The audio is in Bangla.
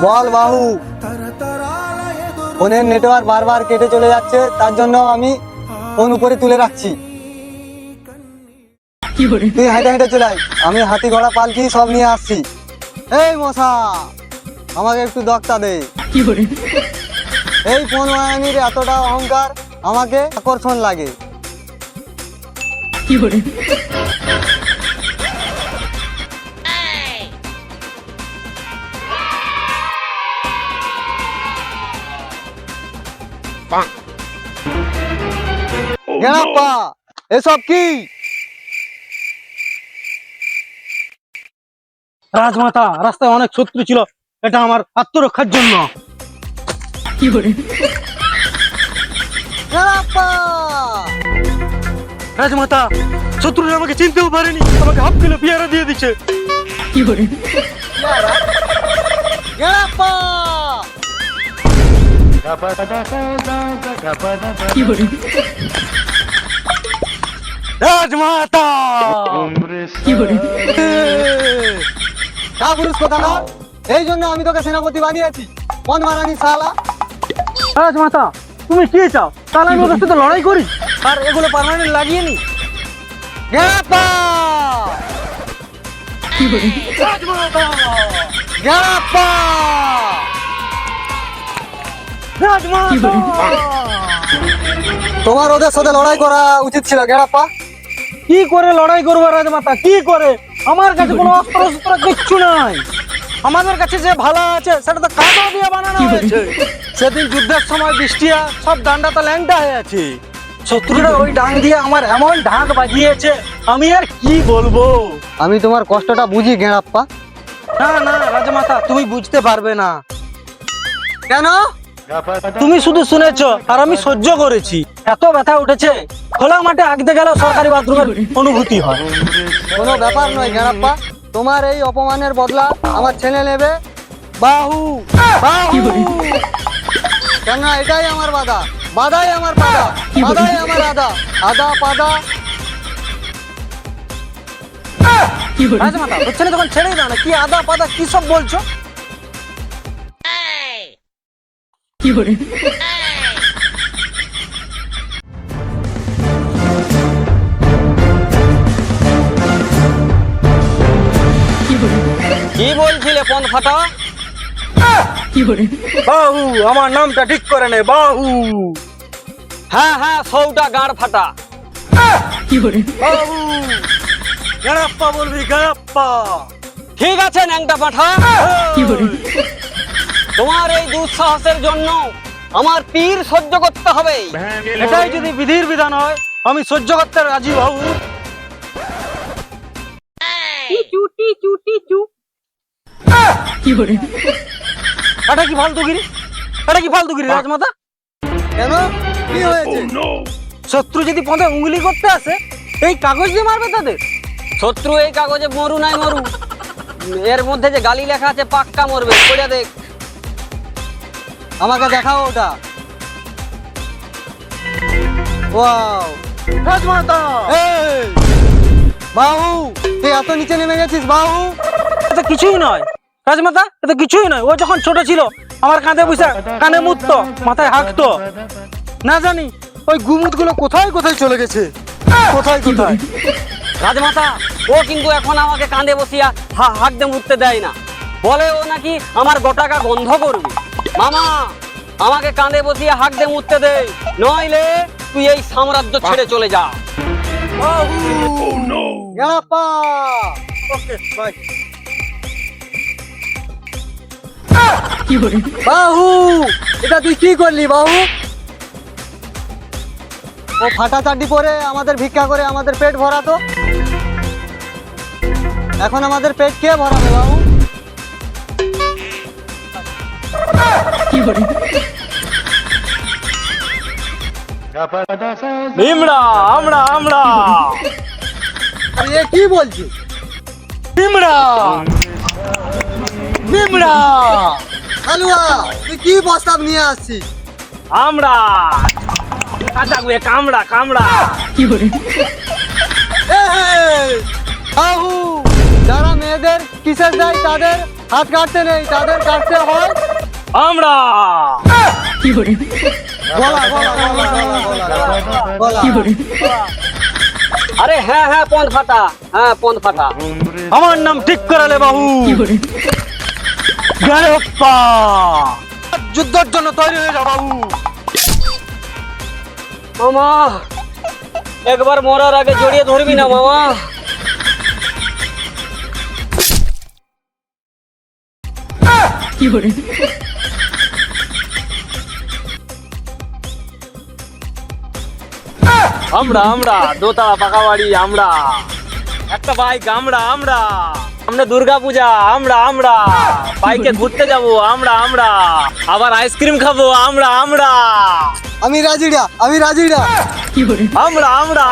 বল বাহু। ফোনের নেটওয়ার্ক বারবার কেটে চলে যাচ্ছে, তার জন্য আমি ফোন উপরে তুলে রাখছি। তুই হেঁটে হেঁটে চলে আয়, আমি হাতি ঘোড়া পালকি সব নিয়ে আসছি। এই মশা, আমাকে একটু দক্তা দে। এই ফোন বানানির এতটা অহংকার, আমাকে আকর্ষণ লাগে। গেড়াপ্পা, এসব কি? রাজমাতা, রাস্তায় অনেক শত্রু ছিল, এটা আমার আত্মরক্ষার জন্য। গেড়াপ্পা, রাজমাতা, শত্রুরা আমাকে চিনতেও পারেনি, আমাকে হাফ কিলো পেয়ারা দিয়ে দিচ্ছে। গেড়াপ্পা, রাজমাতা, কাপুরুষ কথা না, এই জন্য আমি তোকে সেনাপতি বানিয়েছি। ফোন বানানি শালা। রাজমাতা, তুমি কি চাও? তাহলে আমি ওদের সাথে লড়াই করি আর এগুলো পার্মানেন্ট লাগিয়ে নি। গেড়াপ্পা, রাজমাতা, গেড়াপ্পা, রাজমাতা, তোমার ওদের সাথে লড়াই করা উচিত ছিল গেড়াপ্পা। কি করে লড়াই করবো রাজমাতা? কি করে? আমার কাছে কোনো অস্ত্র শস্ত্র কিচ্ছু নাই। আমাদের কাছে যে ভালো আছে সেটা তো কাঁটা দিয়ে বানানো হয়েছে। সেদিন যুদ্ধের সময় বৃষ্টিয়া সব ডান্ডাটা ল্যাংটা হয়ে আছে। শত্রুরা ওই ডাং দিয়ে আমার এমন ঢাক বাজিয়েছে, আমি আর কি বলবো। আমি তোমার কষ্টটা বুঝি গেড়াপ্পা। না না রাজমাতা, তুমি বুঝতে পারবে না। কেন? তুমি শুধু শুনেছো আর আমি সহ্য করেছি। এত ব্যথা উঠেছে, খোলা মাঠে আঁকতে গেলেও সরকারি বাথরুমের অনুভূতি হয়। কোনো ব্যাপার নয় গেড়াপ্পা, তোমার এই অপমানের বদলা আমার ছেলে নেবে। বাহু, বাহু। কেন? এটাই আমার বাধা, বাধাই আমার বাধা, বাধাই আমার আদা, আদা পাদা। রাজমাতা, হচ্ছে না তখন ছেড়েই দাও না। কি আদা পাদা কি সব বলছো? কি বলছিলে পন ফাটা? বাহু, আমার নামটা ঠিক করে নে। বাহু, হ্যাঁ হ্যাঁ, সৌটা গাঁড় ফাটা। বাহু, গাড়াপ্পা বলবি, গাড়াপ্পা। ঠিক আছে ন্যাংটা পাঠা, তোমার এই দুঃসাহসের জন্য আমার পীর সহ্য করতে হবে। এটাই যদি বিধির বিধান হয়, আমি সহ্য করতে রাজি। বাহু, এটা কি ফালতুগিরি? এটা কি ফালতুগিরি রাজমাতা? কেন? কি হয়েছে? শত্রু যদি পথে উঙ্গলি করতে আসে, এই কাগজ দিয়ে মারবে তাদের। শত্রু এই কাগজে মরু নাই মরু, এর মধ্যে যে গালি লেখা আছে পাক্কা মরবে। পড়ে দেখ। আমাকে দেখাও ওটা। ওয়াও, রাজমাতা, এই বাহু, তুই এত নিচে নেমে গেছিস বাহু। এটা কিছুই নয় রাজমাতা, এটা কিছুই নয়। ও যখন ছোট ছিল আমার কাঁধে বসে কানে মুততো, মাথায় হাঁকতো। না জানি ওই গুমুত গুলো কোথায় কোথায় চলে গেছে, কোথায় কোথায়। রাজমাতা, ও কিন্তু এখন আমাকে কাঁধে বসিয়া হাঁকতে মুততে দেয় না। বলে ও নাকি আমার গোটাকা বন্ধ করবে। মামা, আমাকে কাঁধে বসিয়া হাঁকতে মুততে দে, নইলে তুই এই সাম্রাজ্য ছেড়ে চলে যা। গেড়াপ্পা, ওকে বাই। বাহু, এটা তুই কি করলি বাহু? ও ফাটা চাড্ডি পরে আমাদের ভিক্ষা করে আমাদের পেট ভরাতো, এখন আমাদের পেট কে ভরাবে বাহু? ভীমরা, আমরা আমরা তুই এ কি বলছিস? ভীমরা, ভীমরা, হালুয়া, তুই কি প্রস্তাব নিয়ে আসছিস? আমরা কামড়া কামড়া। বাহু, যারা মেয়েদের কিসের দেয় তাদের হাত কাটতে নেই, তাদের কাটতে হয় আমরা গলা গলা গলা গলা গলা। আরে হ্যাঁ হ্যাঁ পন্থ ফাটা, হ্যাঁ পন্থ ফাটা। আমার নাম ঠিক করালে বাহু গায়প্পা। যুদ্ধের জন্য তৈরি হয়ে যাও বাহু। মামা একবার মরার আগে জড়িয়ে ধরবি না মামা। আমরা দোতলা পাকা বাড়ি, আমরা একটা বাইক, আমরা সামনে দুর্গা পূজা, আমরা বাইকে ঘুরতে যাব, আমরা আবার আইসক্রিম খাবো, আমরা আমি রাজিরা, আমি রাজিরা। আমরা